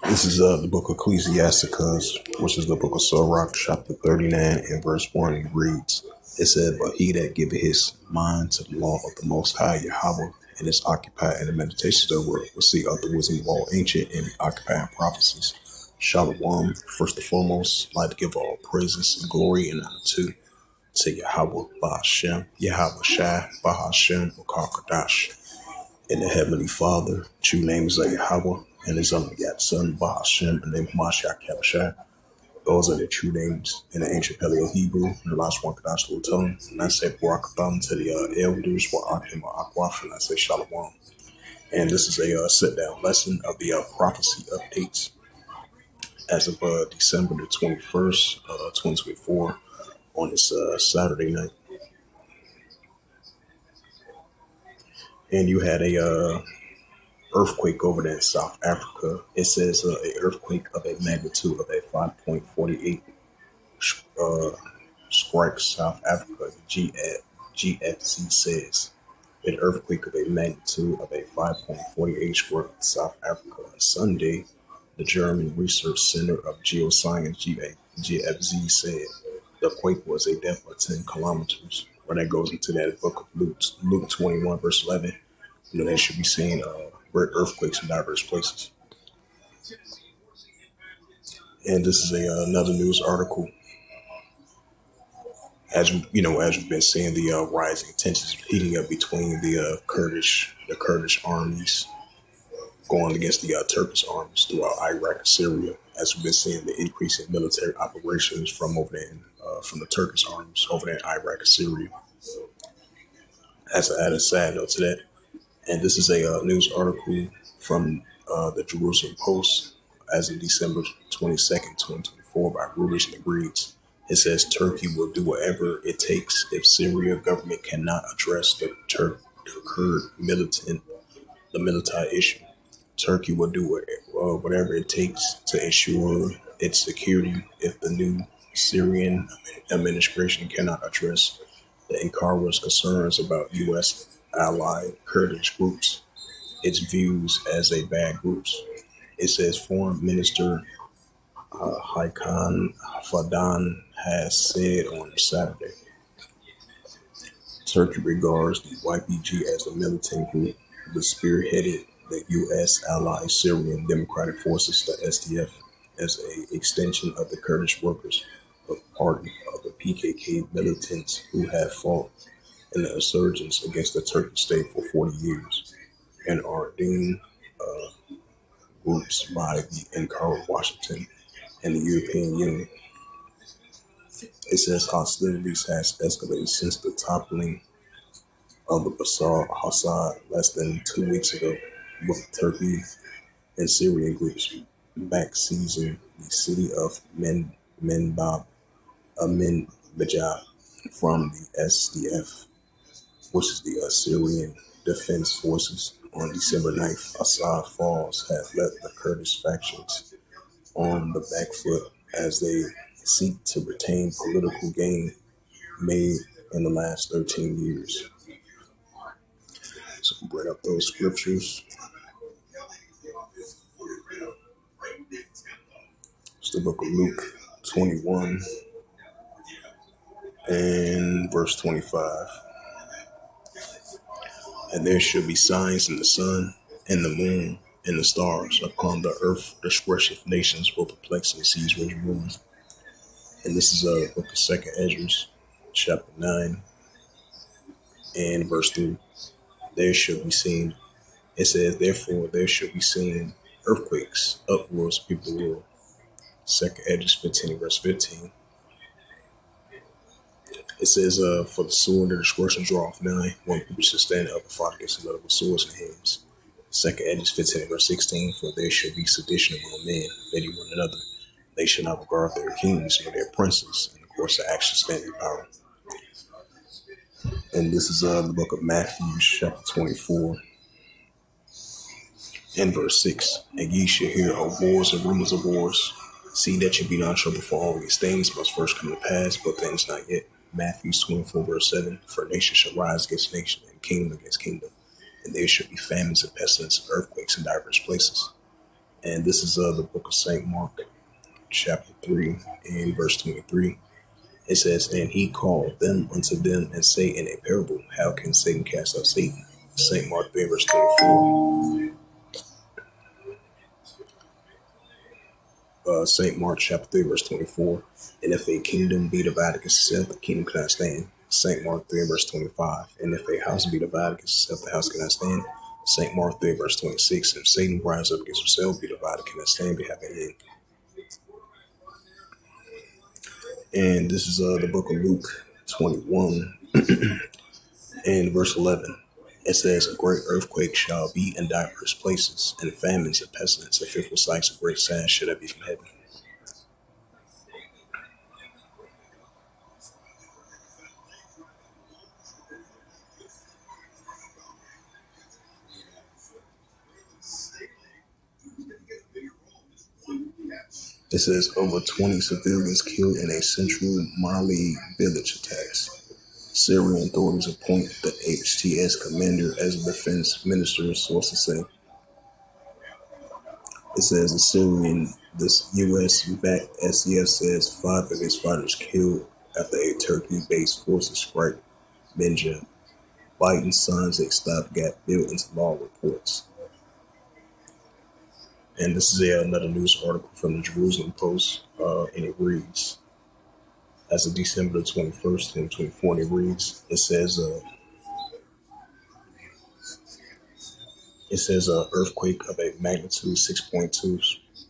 This is the book of Ecclesiasticus, which is the book of Sirach, chapter 39 and verse 1. It reads, it said, "But he that giveth his mind to the law of the Most High Yahweh, and is occupied in the meditations thereof, will see out the wisdom of all ancient and be occupied in prophecies." Shalom. First and foremost, I'd like to give all praises and glory and honor to Yahweh, Bahashem, Yahweh Shai, Bahashem, Ukar in the Heavenly Father. True name is Yahweh, and his only begotten Son, Bahashem, and the name of Mashiach Yahushua. Those are the true names in the ancient Paleo Hebrew, and the last one Kadash will tell them. And I say Barakatham to the elders, Wa'akim Akwaf, and I say Shalom. And this is a sit-down lesson of the prophecy updates as of December the 21st, 2024, on this Saturday night. And you had a earthquake over there in South Africa. It says an earthquake of a magnitude of a 5.48 strike South Africa. GFC says an earthquake of a magnitude of a 5.48 struck South Africa on Sunday. The German Research Center of Geoscience, GFZ, said the quake was a depth of 10 kilometers. When that goes into that book of Luke 21, verse 11, you know, they should be seeing earthquakes in diverse places. And this is another news article. As you know, as we've been seeing the rising tensions heating up between the Kurdish armies going against the Turkish armies throughout Iraq and Syria, as we've been seeing the increase in military operations from over there, from the Turkish armies over there in Iraq and Syria. As an added side note to that, and this is a news article from the Jerusalem Post as of December 22nd, 2024 by Reuters, and it reads, it says Turkey will do whatever it takes if Syria government cannot address the Kurd military issue. Turkey will do whatever it takes to ensure its security if the new Syrian administration cannot address the Ankara's concerns about U.S. allied Kurdish groups, its views as a bad groups. It says Foreign Minister Hakan Fidan has said on Saturday, Turkey regards the YPG as a militant group that spearheaded the U.S. allied Syrian Democratic Forces, the SDF, as an extension of the Kurdish Workers Party of the PKK militants who have fought in the insurgents against the Turkish state for 40 years and are deemed groups by the Ankara, Washington, and the European Union. It says hostilities has escalated since the toppling of the Bashar al-Assad less than 2 weeks ago, with Turkey and Syrian groups back seizing the city of Minbajab from the SDF, which is the Syrian Defense Forces. On December 9th, Assad falls have left the Kurdish factions on the back foot as they seek to retain political gain made in the last 13 years. So bring up those scriptures. It's the book of Luke 21 and verse 25. And there shall be signs in the sun, and the moon, and the stars. Upon the earth, the discretion of nations will perplex and seize rage ruin. And this is a book of 2nd Ezra, chapter 9, and verse 3. There shall be seen, it says, therefore there shall be seen earthquakes, uproars, people will. 2nd Ezra 15, verse 15. It says, for the sword of discretion draweth nigh, one people should stand up and fight against another with swords in hands. 2nd Ezra 15, verse 16, for there shall be sedition among men, hating one another. They shall not regard their kings nor their princes, and of course the action standing power. And this is the book of Matthew, chapter 24, and verse 6. And ye shall hear of wars and rumors of wars. See that you be not troubled, for all these things must first come to pass, but things not yet. Matthew 24, verse 7. For nation shall rise against nation, and kingdom against kingdom. And there shall be famines and pestilence and earthquakes in diverse places. And this is the book of St. Mark, chapter 3, and verse 23. It says, and he called them unto them and say in a parable, how can Satan cast out Satan? St. Mark 3, verse 24. St. Mark chapter 3, verse 24. And if a kingdom be divided against itself, the kingdom cannot stand. St. Mark 3, verse 25. And if a house be divided against itself, the house cannot stand. St. Mark 3, verse 26. If Satan rise up against himself, be divided, cannot stand, be have an end. And this is the book of Luke 21 and verse 11. It says, a great earthquake shall be in diverse places, and famines and pestilence, and fearful sights of great signs should there be from heaven. It says, over 20 civilians killed in a central Mali village attacks. Syrian authorities appoint the HTS commander as a defense minister, sources say. It says this U.S.-backed SCF says 5 of its fighters killed after a Turkey-based forces strike Benja. Biden signs a stopgap bill into law, reports. And this is another news article from the Jerusalem Post, and it reads, as of December 21st, 2024, and it reads, it says earthquake of a magnitude 6.2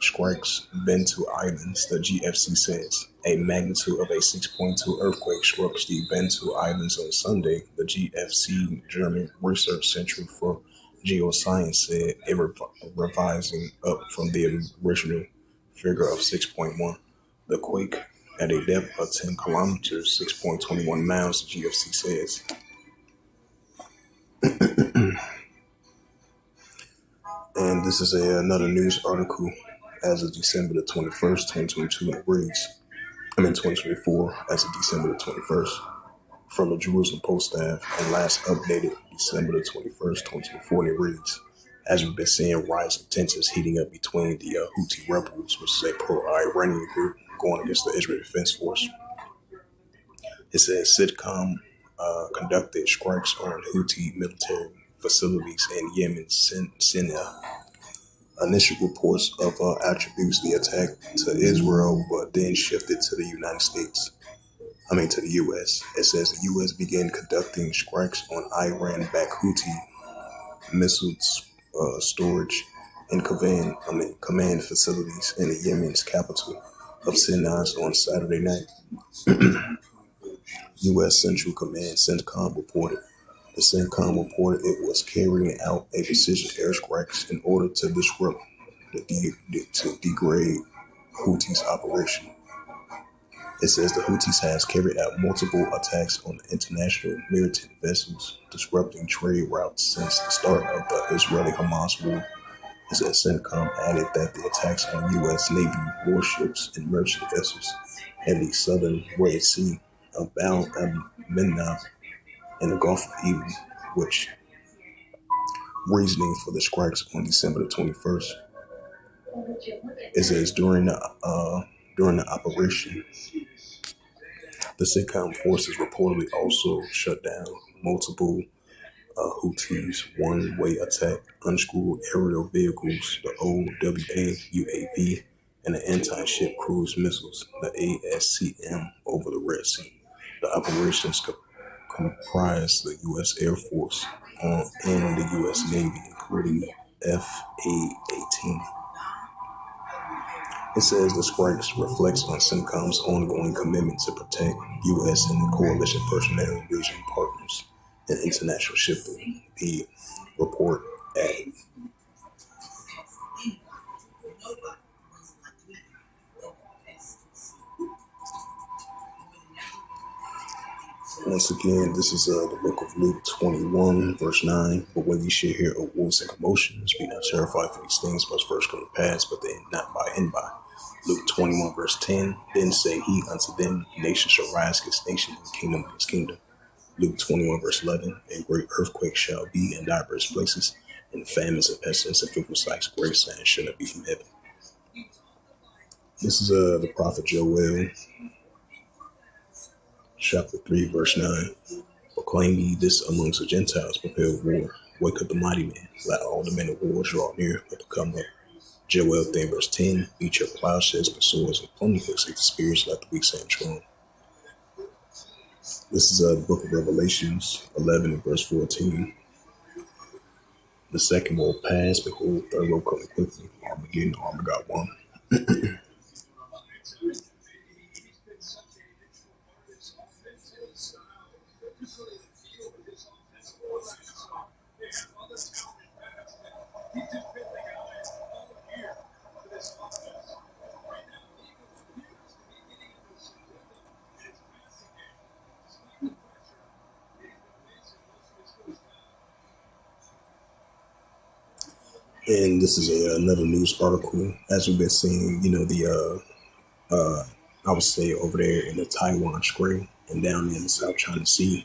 strikes Bentu Islands, the GFC says. A magnitude of a 6.2 earthquake struck the Bentu Islands on Sunday, the GFC German Research Center for Geoscience said, revising up from the original figure of 6.1. The quake at a depth of 10 kilometers, 6.21 miles, the GFC says. And this is another news article as of December the 21st, 2022, and it reads, 2024, as of December the 21st, from the Jerusalem Post staff, and last updated December the 21st, 2024, and it reads, as we've been seeing rising tensions heating up between the Houthi rebels, which is a pro-Iranian group going against the Israel Defense Force. It says Sitdown conducted strikes on Houthi military facilities in Yemen, Sinai. Initial reports of attributes the attack to Israel, but then shifted to the United States. To the U.S. It says the U.S. began conducting strikes on Iran-backed Houthi missile storage and command facilities in the Yemen's capital of Sinai on Saturday night. U.S. Central Command CENTCOM reported. The CENTCOM reported it was carrying out a precision airstrikes in order to disrupt to degrade Houthis' operation. It says the Houthis has carried out multiple attacks on international maritime vessels, disrupting trade routes since the start of the Israeli-Hamas war. It says CENTCOM added that the attacks on U.S. Navy warships and merchant vessels in the southern Red Sea of Bab el-Mandeb in the Gulf of Eden, which reasoning for the strikes on December the 21st. It says during the operation, the CENTCOM forces reportedly also shut down multiple Houthis one-way attack unscrewed aerial vehicles, the OWA UAV, and the anti-ship cruise missiles, the ASCM, over the Red Sea. The operations comprise the U.S. Air Force and the U.S. Navy, including F-A-18. It says the strikes reflects on CENTCOM's ongoing commitment to protect U.S. and coalition personnel, region partners, and international shipping, the report added. Once again, this is the book of Luke 21, verse 9. But when you shall hear of wars and commotions, be not terrified, for these things must first come to pass, but they not by and by. Luke 21 verse 10, then said he unto them, nation shall rise against nation and kingdom against kingdom. Luke 21 verse 11, and great earthquake shall be in diverse places, and famines and pestilence and food sights, great signs shall not be from heaven. This is the prophet Joel, chapter 3 verse 9. Proclaim ye this amongst the Gentiles, prepare war. Wake up the mighty man, let all the men of war draw near, let them come up. Joel 3 verse 10, beat your plowshares with swords and pruning hooks into spears, let the weak stand strong. This is the book of Revelations 11 and verse 14. The second will pass, behold, third will come quickly. Armageddon, armor got one. And this is another news article. As we've been seeing, I would say over there in the Taiwan Strait and down in the South China Sea,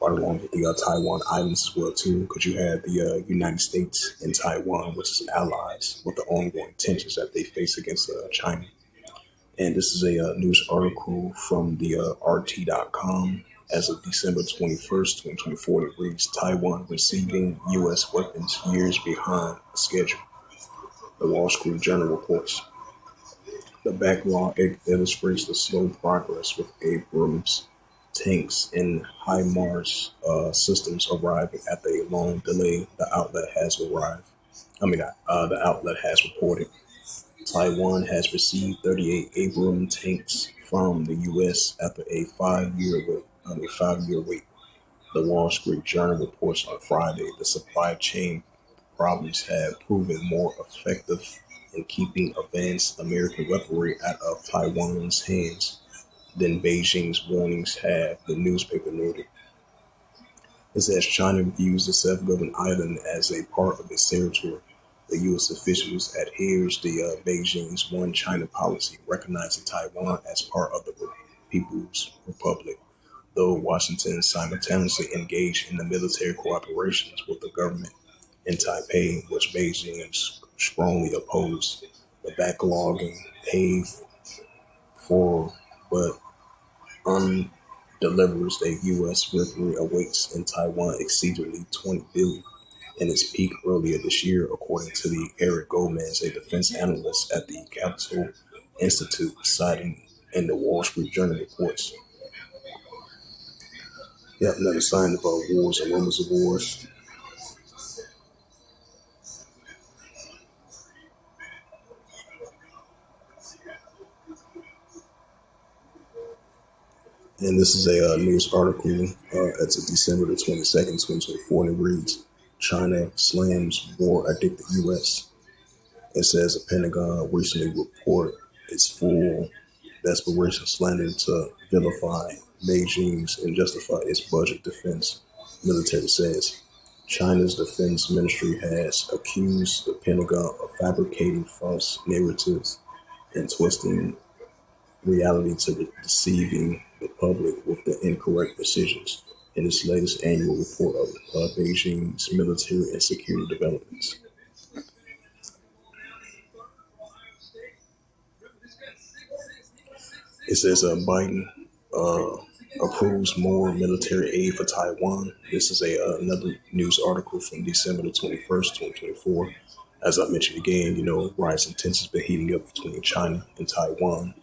right along with the Taiwan Islands as well too, because you had the United States and Taiwan, which is allies, with the ongoing tensions that they face against China. And this is a news article from the RT.com as of December 21st, 2024. It reads, Taiwan receiving U.S. weapons years behind schedule. The Wall Street Journal reports. The backlog illustrates the slow progress with Abrams tanks and HIMARS systems arriving after a long delay. The outlet has arrived. The outlet has reported. Taiwan has received 38 Abrams tanks from the U.S. after a 5-year wait. The Wall Street Journal reports on Friday the supply chain problems have proven more effective in keeping advanced American weaponry out of Taiwan's hands than Beijing's warnings have, the newspaper noted. It says China views the self-governed island as a part of its territory. The U.S. officials adheres to Beijing's One China policy, recognizing Taiwan as part of the People's Republic, though Washington simultaneously engaged in the military cooperations with the government in Taipei, which Beijing is strongly opposed. The backlogging paid for but delivers that U.S. weaponry awaits in Taiwan exceedingly $20 billion in its peak earlier this year, according to the Eric Gomez, a defense analyst at the Capital Institute, citing in the Wall Street Journal reports. Yep, another sign of wars and rumors of wars. And this is a news article. It's a December the 22nd, 2024, and it reads, China slams war addicted U.S. It says the Pentagon recently reported its full desperation slander to vilify Beijing's and justify its budget defense. Military says China's defense ministry has accused the Pentagon of fabricating false narratives and twisting reality to deceiving the public with the incorrect decisions in its latest annual report of Beijing's military and security developments. It says Biden approves more military aid for Taiwan. This is another news article from December the 21st, 2024. As I mentioned again, rising tensions been heating up between China and Taiwan,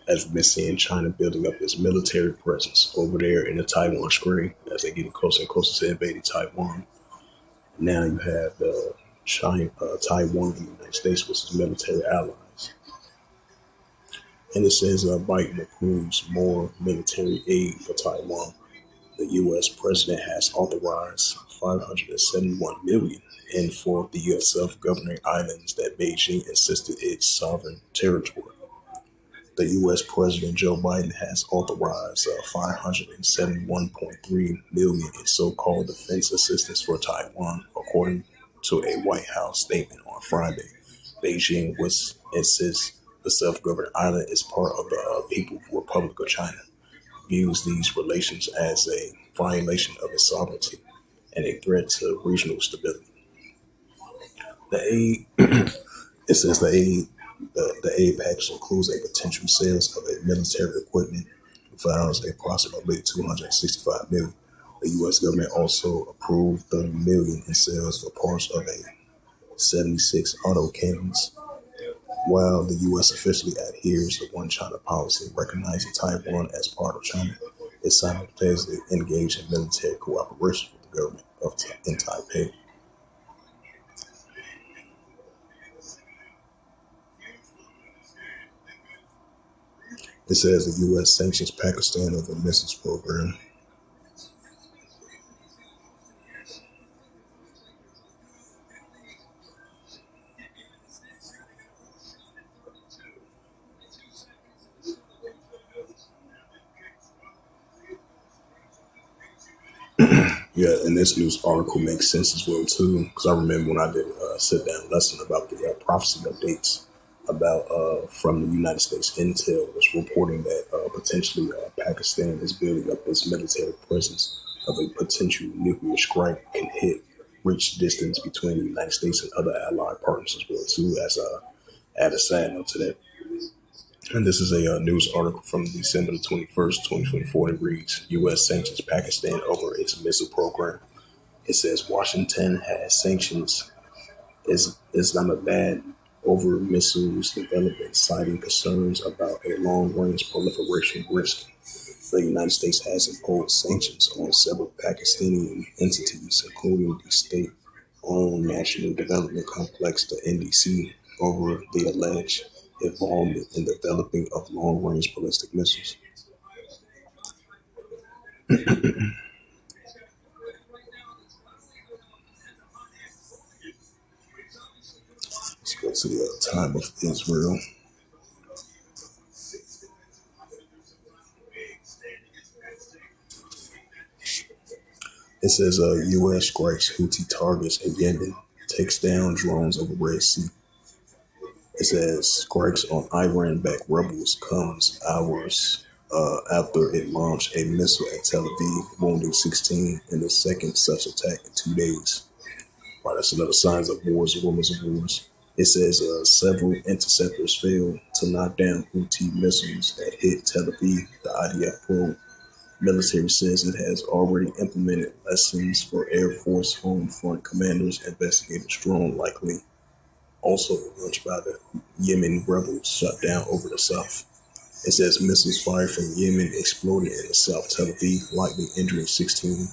as we've been seeing China building up its military presence over there in the Taiwan Strait as they're getting closer and closer to invading Taiwan. Now you have Taiwan and the United States, which is military allies. And it says Biden approves more military aid for Taiwan. The U.S. president has authorized $571 million in for the self-governing islands that Beijing insisted its sovereign territory. The U.S. President Joe Biden has authorized $571.3 million in so-called defense assistance for Taiwan, according to a White House statement on Friday. Beijing was insists The self-governing island is part of the People's Republic of China. Views these relations as a violation of its sovereignty and a threat to regional stability. The aid It says the aid package includes a potential sales of a military equipment values approximately 265 million. The U.S. government also approved 30 million in sales for parts of a 76 auto cannons. While the U.S. officially adheres to one China policy, recognizing Taiwan as part of China, it simultaneously engaged in military cooperation with the government in Taipei. It says the U.S. sanctions Pakistan over missiles program. Yeah, and this news article makes sense as well too, because I remember when I did a sit down lesson about the prophecy updates about from the United States intel was reporting that potentially Pakistan is building up this military presence of a potential nuclear strike can hit reach distance between the United States and other allied partners as well too. As add a side note to that, and this is a news article from December the 21st, 2024. It reads: U.S. sanctions Pakistan over its missile program. It says Washington has sanctions Islamabad over missiles development, citing concerns about a long-range proliferation risk. The United States has imposed sanctions on several Pakistani entities, including the state-owned National Development Complex, the NDC, over the alleged involvement in the developing of long-range ballistic missiles. Let's go to the time of Israel. It says U.S. strikes Houthi targets in Yemen, takes down drones over Red Sea. It says strikes on Iran-backed rebels comes hours after it launched a missile at Tel Aviv, wounding 16 in the second such attack in 2 days. Right, that's another signs of wars and rumors of wars. It says several interceptors failed to knock down Houthi missiles that hit Tel Aviv. The IDF probe military says it has already implemented lessons for Air Force home front commanders. Investigators drone likely also launched by the Yemen rebels shut down over the south. It says missiles fired from Yemen exploded in the South Tel Aviv, likely injuring 16.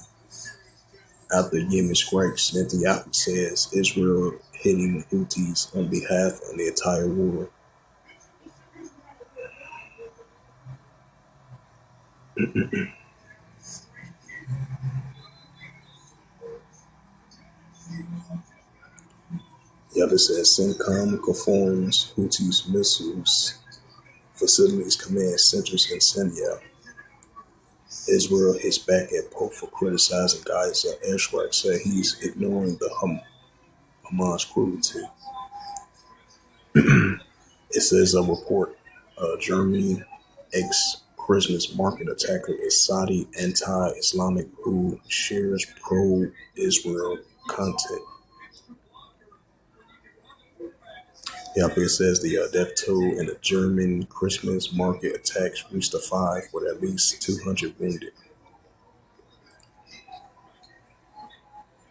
After Yemen strikes, Netanyahu says Israel hitting Houthis on behalf of the entire world. The other says CENTCOM confirms Houthis missiles facilities command centers in Syria. Israel hits back at Pope for criticizing Gaza airstrike, said he's ignoring the Hamas cruelty. It says a report, Germany ex-Christmas market attacker is Saudi anti-Islamic who shares pro-Israel content. Yep, it says the death toll in the German Christmas market attacks reached a five with at least 200 wounded.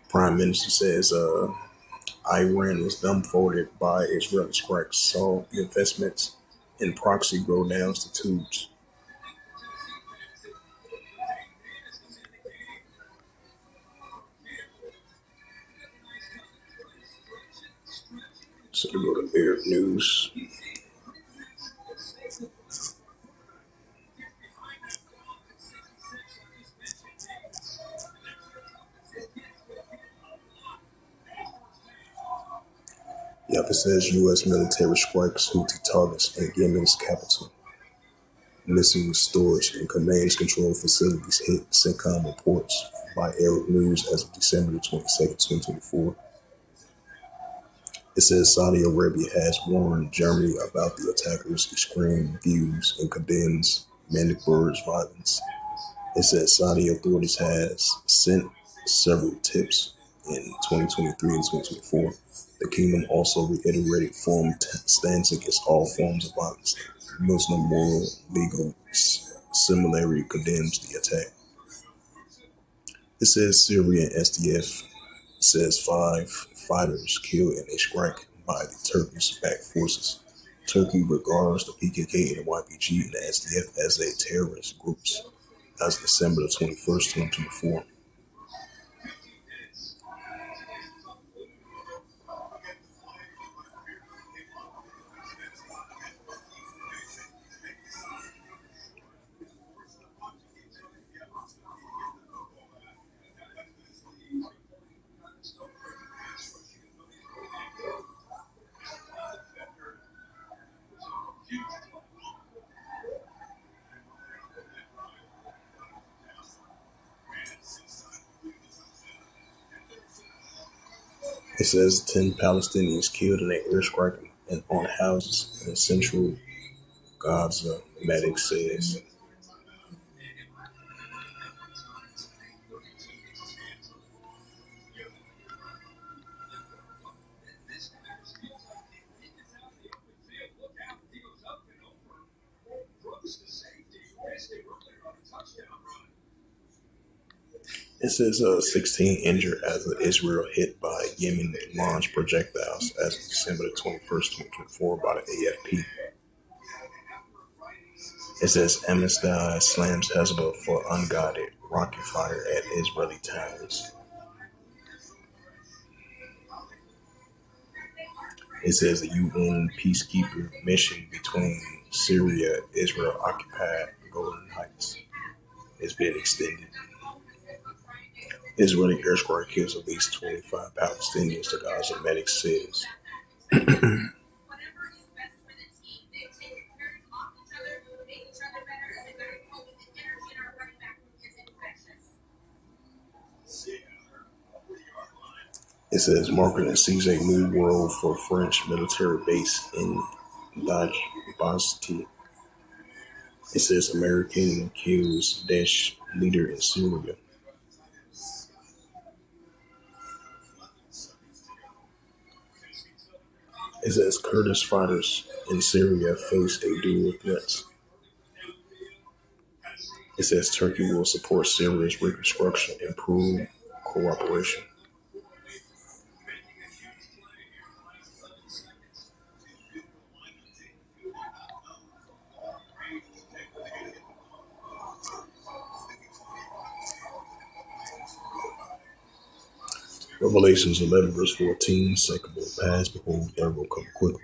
Prime Minister says Iran was dumbfounded by Israeli strikes, saw investments in proxy go down to tubes. So to go to Arab News. Yep, it says U.S. military strikes Houthi targets in Yemen's capital. Missile storage and command control facilities hit CENTCOM reports by Arab News as of December 22nd, 2024. It says Saudi Arabia has warned Germany about the attackers' extreme views and condemns Magdeburg's violence. It says Saudi authorities has sent several tips in 2023 and 2024. The kingdom also reiterated firm stance against all forms of violence. Muslim moral legal similarity condemns the attack. It says Syrian SDF says 5 fighters killed in a strike by the Turkish-backed forces. Turkey regards the PKK and the YPG and the SDF as a terrorist groups as of December the 21st, 2024. It says 10 Palestinians killed in an airstrike on houses in central Gaza, medic says. It says 16 injured as Israel hit by Yemen launched projectiles as of December the 21st, 2024 by the AFP. It says Amnesty slams Hezbollah for unguided rocket fire at Israeli towns. It says the UN peacekeeper mission between Syria, Israel occupied Golan Heights has been extended. Israeli airstrike kills at least 25 Palestinians, the Gaza medic says. It says marketing sees a new world for French military base in Djibouti. It says American kills Daesh leader in Syria. It says Kurdish fighters in Syria face a dual threats. It says Turkey will support Syria's reconstruction and improve cooperation. Revelations 11 verse 14, second will pass, behold, third will come quickly.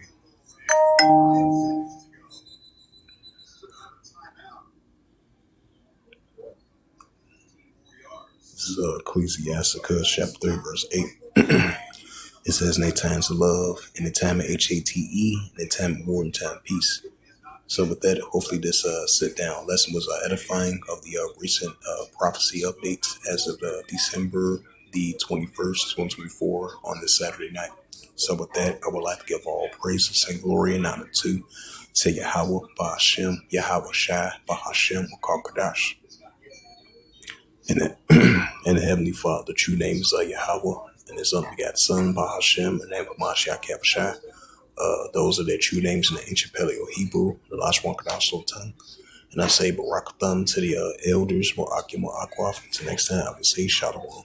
This is Ecclesiasticus chapter 3 verse 8. It says, in a time to love, in a time of HATE, in a time of war, and time of peace. So with that, hopefully this sit-down lesson was edifying of the recent prophecy updates as of December the 21st, 2024 on this Saturday night. So with that, I would like to give all praises and glory and honor to Yahweh, Bahashem, Yahweh Shai, Bahashem, Kadash. And the, and the Heavenly Father, the true names of Yahweh, and His unbegotten Son, Bahashem, the name of Mashiach Yahushua. Those are their true names in the ancient Paleo Hebrew, the Lashwan Kadash tongue. And I say Barakatham to the elders, Wa'akim Wa'akwaf. Until next time, I will say Shalom.